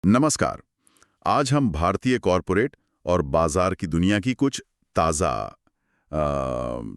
नमस्कार। आज हम भारतीय कॉरपोरेट और बाजार की दुनिया की कुछ ताज़ा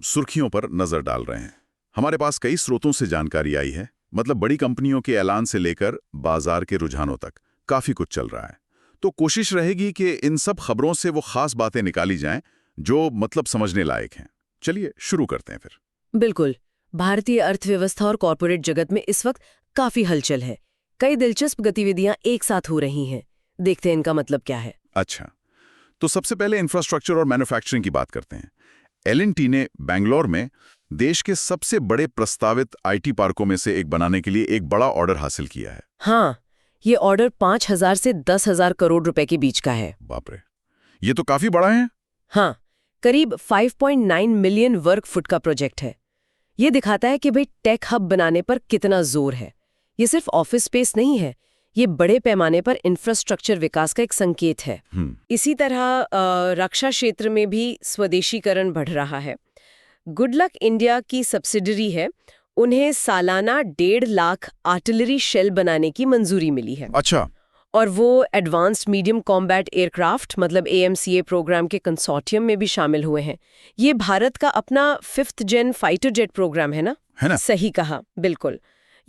सुर्खियों पर नज़र डाल रहे हैं। हमारे पास कई स्रोतों से जानकारी आई है, मतलब बड़ी कंपनियों के ऐलान से लेकर बाजार के रुझानों तक काफ़ी कुछ चल रहा है। तो कोशिश रहेगी कि इन सब खबरों से वो खास बातें निकाली जाएं जो मतलब समझने लायक हैं। चलिए शुरू करते हैं फिर। बिल्कुल। भारतीय अर्थव्यवस्था और कॉरपोरेट जगत में इस वक्त काफी हलचल है। कई दिलचस्प गतिविधियां एक साथ हो रही हैं। देखते हैं इनका मतलब क्या है। अच्छा, तो सबसे पहले इंफ्रास्ट्रक्चर और मैन्युफैक्चरिंग की बात करते हैं। एल&टी ने बेंगलोर में देश के सबसे बड़े प्रस्तावित आईटी पार्कों में से एक बनाने के लिए एक बड़ा ऑर्डर हासिल किया है। हाँ, ये ऑर्डर 5,000 से 10,000 करोड़ रुपए के बीच का है। बाप रे, ये तो काफी बड़ा है। हाँ, करीब 5.9 मिलियन वर्ग फुट का प्रोजेक्ट है। ये दिखाता है कि भाई टेक हब बनाने पर कितना जोर है। ये सिर्फ ऑफिस स्पेस नहीं है, ये बड़े पैमाने पर इंफ्रास्ट्रक्चर विकास का एक संकेत है। इसी तरह रक्षा क्षेत्र में भी स्वदेशीकरण बढ़ रहा है। गुडलक इंडिया की सब्सिडरी है, उन्हें सालाना 1.5 लाख आर्टिलरी शेल बनाने की मंजूरी मिली है। अच्छा। और वो एडवांस्ड मीडियम कॉम्बैट एयरक्राफ्ट मतलब AMCA प्रोग्राम के कंसोर्टियम में भी शामिल हुए हैं। ये भारत का अपना 5th जेन फाइटर जेट प्रोग्राम है ना? सही कहा, बिल्कुल।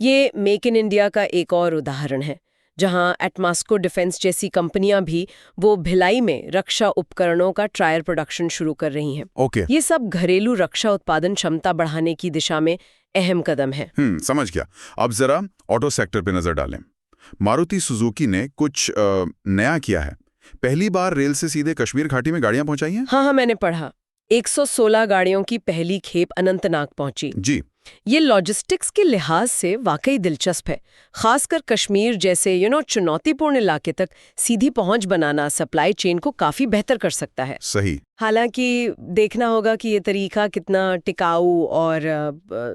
ये मेक इन इंडिया का एक और उदाहरण है, जहां एटमास्को डिफेंस जैसी कंपनियां भी वो भिलाई में रक्षा उपकरणों का ट्रायल प्रोडक्शन शुरू कर रही हैं। ओके। ये सब घरेलू रक्षा उत्पादन क्षमता बढ़ाने की दिशा में अहम कदम है। समझ गया। अब जरा ऑटो सेक्टर पे नजर डालें। मारुति सुजुकी ने कुछ नया किया है। पहली बार रेल से सीधे कश्मीर घाटी में गाड़ियां पहुंचाई हैं। हाँ, मैंने पढ़ा। 116 गाड़ियों की पहली खेप अनंतनाग पहुंची। जी। ये लॉजिस्टिक्स के लिहाज से वाकई दिलचस्प है। खासकर कश्मीर जैसे चुनौतीपूर्ण इलाके तक सीधी पहुंच बनाना सप्लाई चेन को काफी बेहतर कर सकता है। सही। हालांकि देखना होगा कि ये तरीका कितना टिकाऊ और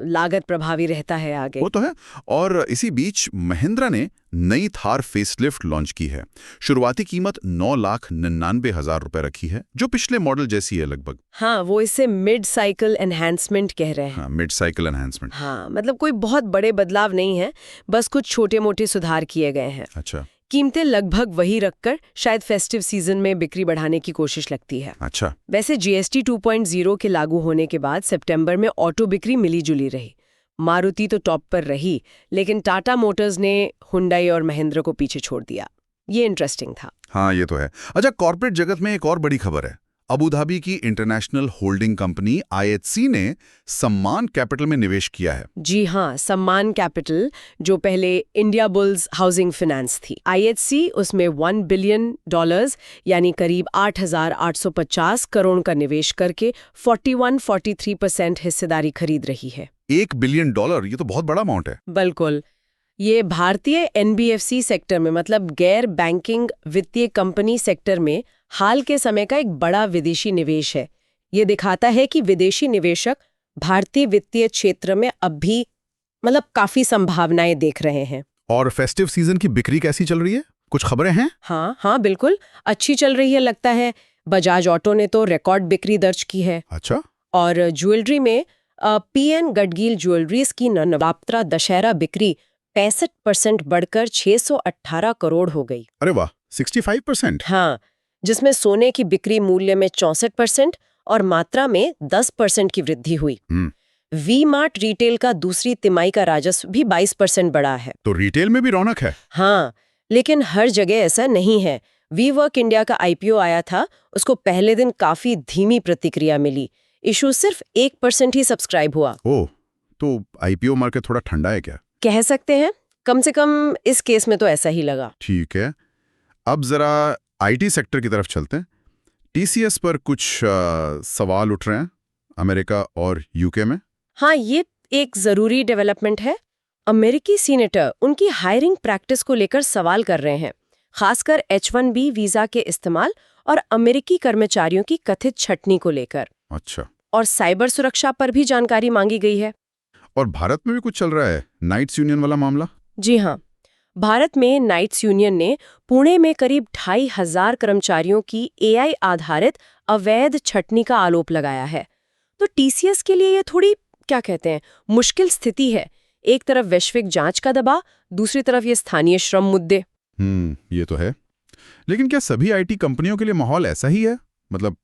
लागत प्रभावी रहता है आगे। वो तो है। और इसी बीच महिंद्रा ने नई थार फेसलिफ्ट लॉन्च की है। शुरुआती कीमत 9,99,000 रुपए रखी है, जो पिछले मॉडल जैसी है लगभग। हाँ, वो इसे मिड साइकिल एनहांसमेंट कह रहे हैं। हाँ, मिड साइकिल एनहांसमेंट। हाँ, मतलब कोई बहुत बड़े बदलाव नहीं है, बस कुछ छोटे मोटे सुधार किए गए हैं। अच्छा। कीमतें लगभग वही रखकर शायद फेस्टिव सीजन में बिक्री बढ़ाने की कोशिश लगती है। अच्छा। वैसे GST 2.0 के लागू होने के बाद सितंबर में ऑटो बिक्री मिली जुली रही। मारुति तो टॉप पर रही, लेकिन टाटा मोटर्स ने हुंडई और महिंद्रा को पीछे छोड़ दिया। ये इंटरेस्टिंग था। हाँ, ये तो है। अच्छा, कॉर्पोरेट जगत में एक और बड़ी खबर है। अबू धाबी की इंटरनेशनल होल्डिंग कंपनी IHC ने सम्मान कैपिटल में निवेश किया है। जी हाँ, सम्मान कैपिटल, जो पहले इंडिया बुल्स हाउसिंग फाइनेंस थी। IHC उसमें $1 बिलियन यानी करीब 8,850 करोड़ का निवेश करके 41-43% हिस्सेदारी खरीद रही है। $1 बिलियन, ये तो बहुत बड़ा अमाउंट है। बिल्कुल। ये भारतीय NBFC सेक्टर में मतलब गैर बैंकिंग वित्तीय कंपनी सेक्टर में हाल के समय का एक बड़ा विदेशी निवेश है। ये दिखाता है कि विदेशी निवेशक भारतीय वित्तीय क्षेत्र में अब भी मतलब काफी संभावनाएं देख रहे हैं। और फेस्टिव सीजन की बिक्री कैसी चल रही है? कुछ खबरें हैं? हाँ, बिल्कुल अच्छी चल रही है लगता है। बजाज ऑटो ने तो रिकॉर्ड बिक्री दर्ज की है। अच्छा। और ज्वेलरी में PN गडगिल ज्वेलरीज की नवरात्रा दशहरा बिक्री 65% बढ़कर 618 करोड़ हो गई। अरे वाह, 65%। हाँ, जिसमें सोने की बिक्री मूल्य में 64% और मात्रा में 10% की वृद्धि हुई। V-Mart रिटेल का दूसरी तिमाही का राजस्व भी 22% बढ़ा है। तो रिटेल में भी रौनक है। हाँ, लेकिन हर जगह ऐसा नहीं है। WeWork इंडिया का IPO आया था, उसको पहले दिन काफी धीमी प्रतिक्रिया मिली। इशू सिर्फ 1% ही सब्सक्राइब हुआ। ओह, तो IPO मार्केट थोड़ा ठंडा है क्या? कह सकते हैं, कम से कम इस केस में तो ऐसा ही लगा। ठीक है। अब जरा IT सेक्टर की तरफ चलते हैं। TCS पर कुछ सवाल उठ रहे हैं अमेरिका और UK में। हाँ, ये एक जरूरी डेवलपमेंट है। अमेरिकी सीनेटर उनकी हायरिंग प्रैक्टिस को लेकर सवाल कर रहे हैं, खासकर H-1B वीजा के इस्तेमाल और अमेरिकी कर्मचारियों की कथित छटनी को लेकर। अच्छा। और साइबर सुरक्षा पर भी जानकारी मांगी गई है। और भारत में भी कुछ चल रहा है, नाइट्स यूनियन वाला मामला। जी हाँ, भारत में नाइट्स यूनियन ने पुणे में करीब 2,500 कर्मचारियों की AI आधारित अवैध छटनी का आरोप लगाया है। तो TCS के लिए ये थोड़ी क्या कहते हैं मुश्किल स्थिति है। एक तरफ वैश्विक जांच का दबाव, दूसरी तरफ ये स्थानीय श्रम मुद्दे। ये तो है। लेकिन क्या सभी आईटी कंपनियों के लिए माहौल ऐसा ही है? मतलब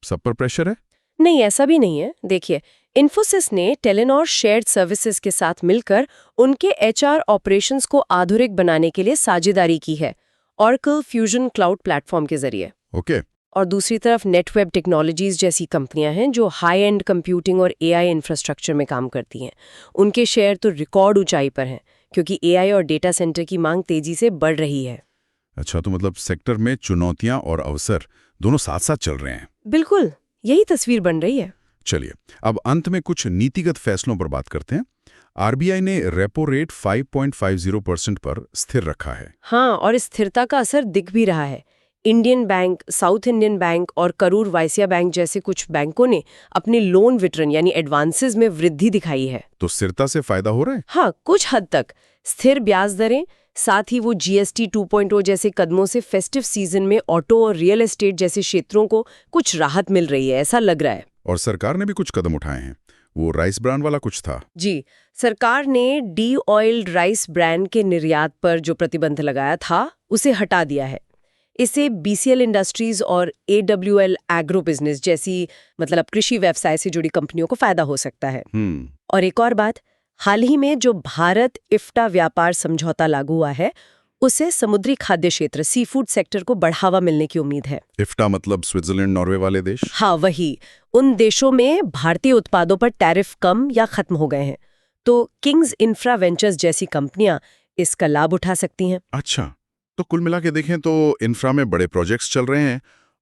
सब पर प्रेशर है? नहीं, ऐसा भी नहीं है। देखिए, इन्फोसिस ने टेलेनॉर शेयर्ड सर्विसेज के साथ मिलकर उनके एचआर ऑपरेशंस को आधुनिक बनाने के लिए साझेदारी की है, ऑरेकल फ्यूजन क्लाउड प्लेटफॉर्म के जरिए। ओके। और दूसरी तरफ नेटवेब टेक्नोलॉजीज जैसी कंपनियां हैं जो हाई एंड कंप्यूटिंग और एआई इंफ्रास्ट्रक्चर में काम करती हैं। उनके शेयर तो रिकॉर्ड ऊंचाई पर हैं, क्योंकि एआई और डेटा सेंटर की मांग तेजी से बढ़ रही है। अच्छा, तो मतलब सेक्टर में चुनौतियां और अवसर दोनों साथ साथ चल रहे हैं। बिल्कुल, यही तस्वीर बन रही है। चलिए, अब अंत में कुछ नीतिगत फैसलों पर बात करते हैं। आरबीआई ने रेपो रेट 5.50% पर स्थिर रखा है। हाँ, और इस स्थिरता का असर दिख भी रहा है। Indian bank, south Indian bank और करूर वायस्या बैंक जैसे कुछ बैंकों ने अपने लोन वितरण यानी एडवांसेस में वृद्धि दिखाई है। तो स्थिरता से फायदा हो रहा है? हाँ, कुछ हद तक। स्थिर ब्याज दरें, साथ ही वो जीएसटी 2.0 जैसे कदमों से फेस्टिव सीजन में ऑटो और रियल एस्टेट जैसे क्षेत्रों को कुछ राहत मिल रही है, ऐसा लग रहा है। और सरकार ने भी कुछ कदम उठाए हैं। वो राइस ब्रांड वाला कुछ था। जी, सरकार ने डी ऑयल्ड राइस ब्रांड के निर्यात पर जो प्रतिबंध लगाया था, उसे हटा दिया है। इससे बीसीएल इंडस्ट्रीज और एडब्ल्यूएल एग्रो बिजनेस जैसी मतलब कृषि व्यवसाय से जुड़ी कंपनियों को फायदा हो सकता है। और एक और बात, हाल ही में जो भारत इफ्टा व्यापार समझौता लागू हुआ है, उससे समुद्री खाद्य क्षेत्र सी फूड सेक्टर को बढ़ावा मिलने की उम्मीद है। इफ्टा मतलब स्विट्जरलैंड, नॉर्वे वाले देश? हाँ, वही। उन देशों में भारतीय उत्पादों पर टैरिफ कम या खत्म हो गए हैं, तो किंग्स इंफ्रा वेंचर्स जैसी कंपनियां इसका लाभ उठा सकती हैं। अच्छा, तो कुल मिला के देखें तो इंफ्रा में बड़े प्रोजेक्ट्स चल रहे हैं,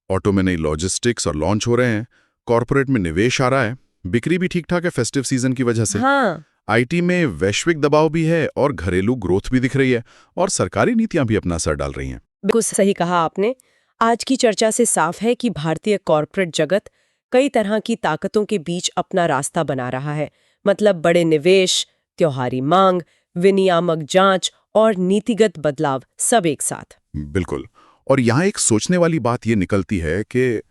ऑटो में नई लॉजिस्टिक्स और लॉन्च हो रहे हैं, कॉर्पोरेट में निवेश आ रहा है, बिक्री भी ठीक ठाक है फेस्टिव सीजन की वजह से। हाँ, आईटी में वैश्विक दबाव भी है और घरेलू ग्रोथ भी दिख रही है, और सरकारी नीतियां भी अपना असर डाल रही हैं। बिल्कुल सही कहा आपने। आज की चर्चा से साफ है कि भारतीय कॉर्पोरेट जगत कई तरह की ताकतों के बीच अपना रास्ता बना रहा है। मतलब बड़े निवेश, त्योहारी मांग, विनियामक जांच और नीतिगत बदलाव सब एक साथ। बिल्कुल। और यहाँ एक सोचने वाली बात ये निकलती है कि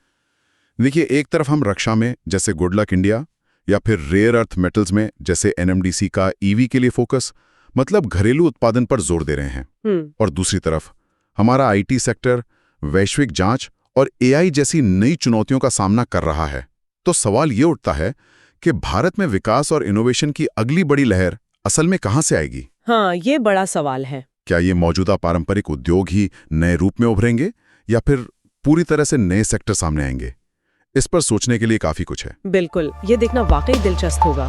देखिए, एक तरफ हम रक्षा में जैसे गुड लक इंडिया या फिर रेयर अर्थ मेटल्स में जैसे एनएमडीसी का ईवी के लिए फोकस, मतलब घरेलू उत्पादन पर जोर दे रहे हैं। और दूसरी तरफ हमारा आईटी सेक्टर वैश्विक जांच और एआई जैसी नई चुनौतियों का सामना कर रहा है। तो सवाल ये उठता है कि भारत में विकास और इनोवेशन की अगली बड़ी लहर असल में कहां से आएगी? हाँ, ये बड़ा सवाल है। क्या ये मौजूदा पारंपरिक उद्योग ही नए रूप में उभरेंगे या फिर पूरी तरह से नए सेक्टर सामने आएंगे? इस पर सोचने के लिए काफी कुछ है। बिल्कुल, ये देखना वाकई दिलचस्प होगा।